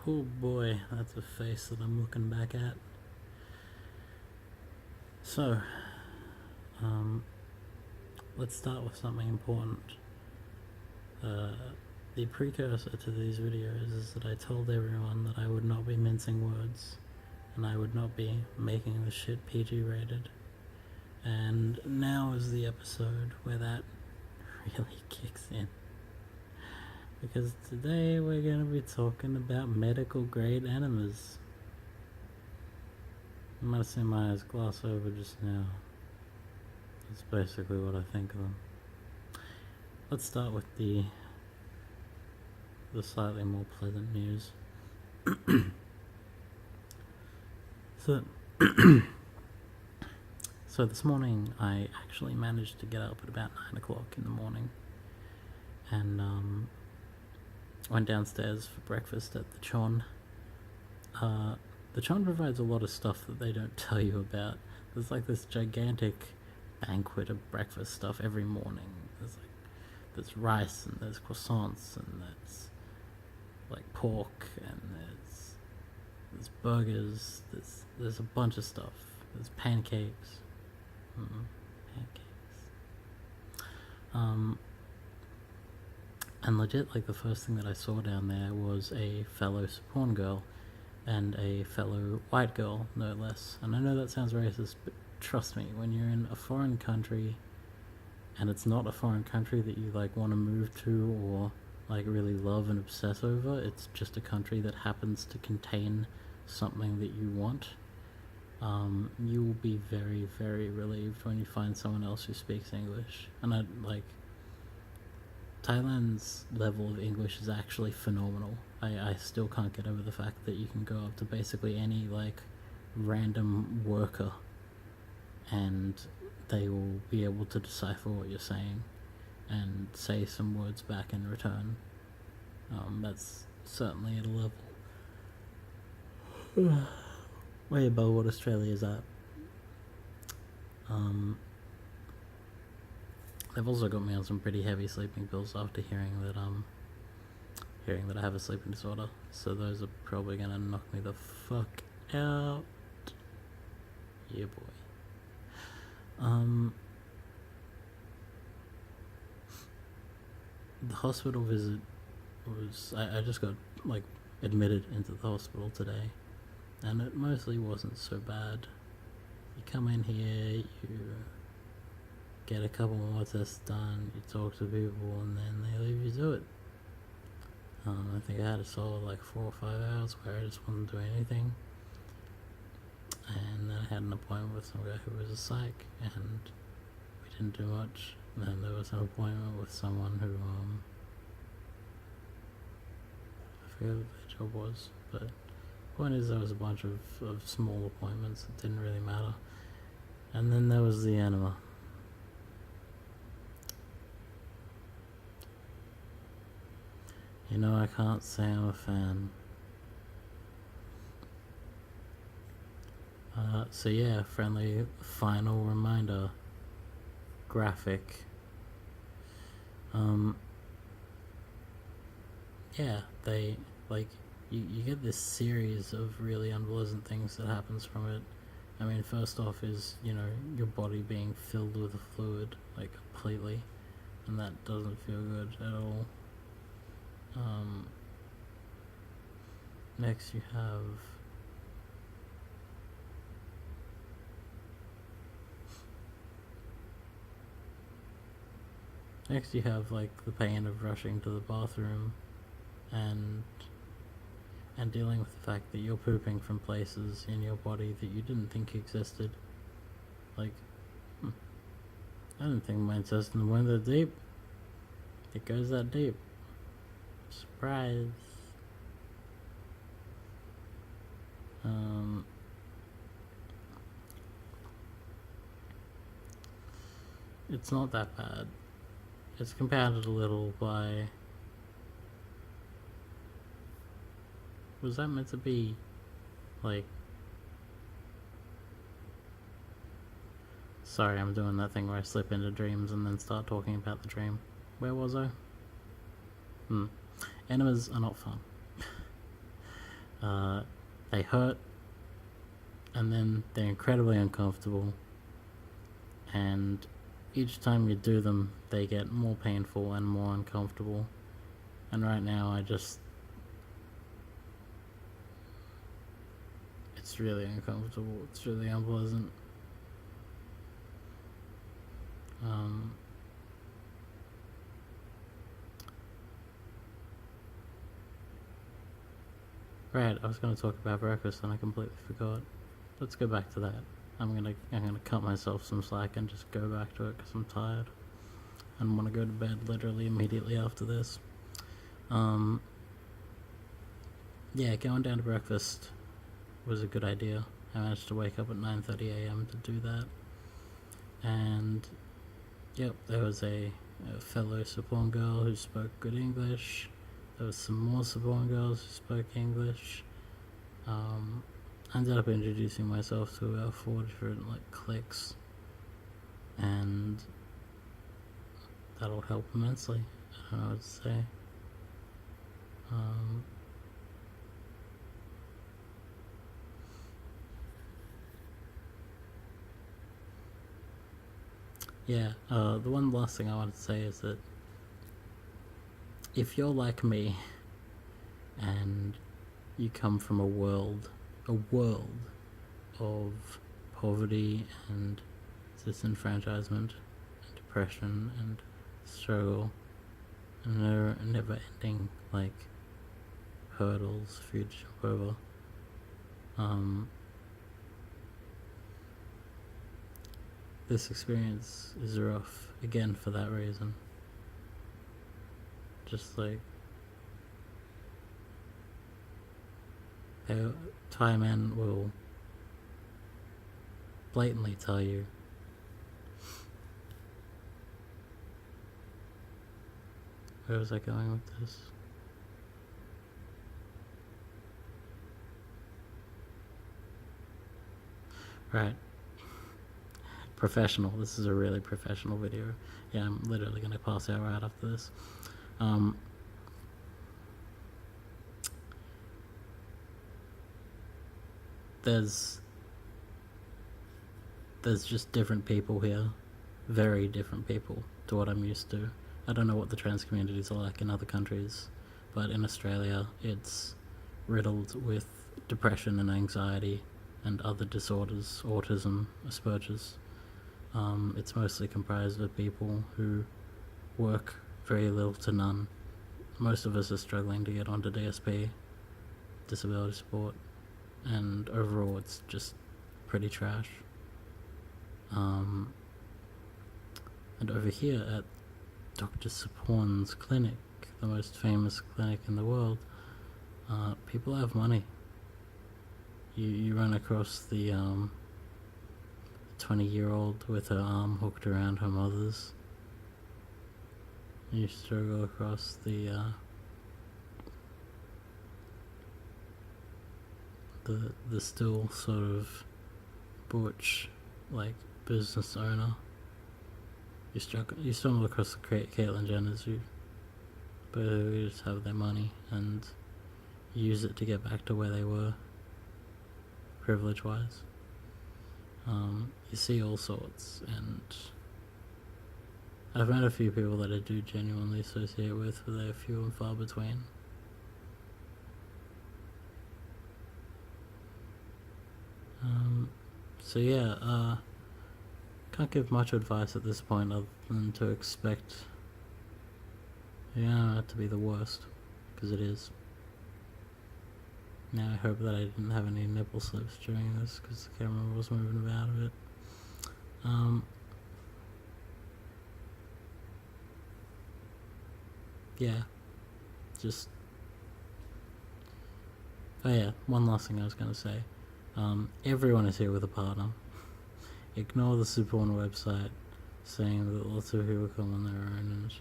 Oh boy, that's a face that I'm looking back at. So, let's start with something important. The precursor to these videos is that I told everyone that I would not be mincing words and I would not be making the shit PG rated. And now is the episode where that really kicks in. Because today we're going to be talking about medical grade enemas. You might have seen my eyes gloss over just now. That's basically what I think of them. Let's start with the slightly more pleasant news. So this morning I actually managed to get up at about 9 o'clock in the morning and went downstairs for breakfast at the Chon. The Chon provides a lot of stuff that they don't tell you about. There's like this gigantic banquet of breakfast stuff every morning. There's rice and there's croissants and there's like pork and there's burgers. There's a bunch of stuff. There's pancakes. And legit, like the first thing that I saw down there was a fellow Saporn girl and a fellow white girl, no less. And I know that sounds racist, but trust me, when you're in a foreign country and it's not a foreign country that you like want to move to or like really love and obsess over, it's just a country that happens to contain something that you want, you will be very, very relieved when you find someone else who speaks English. And Thailand's level of English is actually phenomenal. I still can't get over the fact that you can go up to basically any like random worker and they will be able to decipher what you're saying and say some words back in return. That's certainly at a level way above what Australia's at. They've also got me on some pretty heavy sleeping pills after hearing that I have a sleeping disorder, so those are probably gonna knock me the fuck out. Yeah, boy. The hospital visit was, I just got like admitted into the hospital today, and it mostly wasn't so bad. You come in here, you get a couple more tests done, you talk to people, and then they leave you to it. I think I had a solid like 4 or 5 hours where I just wasn't doing anything, and then I had an appointment with some guy who was a psych, and we didn't do much. And then there was an appointment with someone who I forget what their job was, but the point is there was a bunch of small appointments that didn't really matter. And then there was the enema. You know, I can't say I'm a fan. So yeah, friendly final reminder graphic. Yeah, they like you get this series of really unpleasant things that happens from it. I mean, first off is, you know, your body being filled with a fluid, like completely, and that doesn't feel good at all. Next you have like the pain of rushing to the bathroom and dealing with the fact that you're pooping from places in your body that you didn't think existed. Like, I didn't think my intestine went that deep. It goes that deep. Surprise. It's not that bad. It's compounded a little by... Was that meant to be, like... Sorry, I'm doing that thing where I slip into dreams and then start talking about the dream. Where was I? Enemas are not fun. They hurt, and then they're incredibly uncomfortable, and each time you do them, they get more painful and more uncomfortable. And right now, it's really uncomfortable. It's really unpleasant. Right, I was going to talk about breakfast and I completely forgot. Let's go back to that. I'm gonna cut myself some slack and just go back to it because I'm tired and want to go to bed literally immediately after this. Yeah, going down to breakfast was a good idea. I managed to wake up at 9:30 a.m. to do that, and yep, there was a fellow Sapon girl who spoke good English. There was some more Sapon girls who spoke English. I ended up introducing myself to about 4 different cliques, and that'll help immensely. I don't know what to say. Yeah, the one last thing I wanted to say is that if you're like me and you come from a world of poverty and disenfranchisement and depression and struggle and never ending hurdles for you to jump over, this experience is rough again for that reason. Just Thai men will blatantly tell you where was I going with this? Right. Professional. This is a really professional video. Yeah, I'm literally going to pass out right after this. There's just different people here, very different people to what I'm used to. I don't know what the trans communities are like in other countries, but in Australia it's riddled with depression and anxiety and other disorders, autism, Asperger's. It's mostly comprised of people who work very little to none. Most of us are struggling to get onto DSP, disability support, and overall it's just pretty trash. And over here at Dr. Saporn's clinic, the most famous clinic in the world, people have money. You run across the 20-year-old with her arm hooked around her mother's. You struggle across the still sort of butch business owner. You stumble across the Caitlyn Jenners who just have their money and use it to get back to where they were, privilege wise. You see all sorts, and I've met a few people that I do genuinely associate with, but they're few and far between. So yeah, can't give much advice at this point other than to expect it to be the worst, because it is. Now I hope that I didn't have any nipple slips during this, because the camera was moving about a bit. Yeah, just... Oh yeah, one last thing I was going to say. Everyone is here with a partner. Ignore the Superborn website saying that lots of people come on their own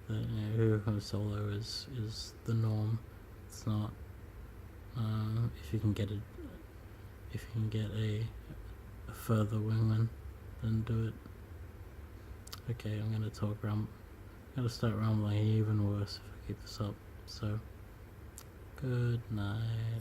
and that who comes solo is the norm. It's not. If you can get a further wingman, then do it. Okay, I'm gonna start rumbling even worse if I keep this up. So, good night.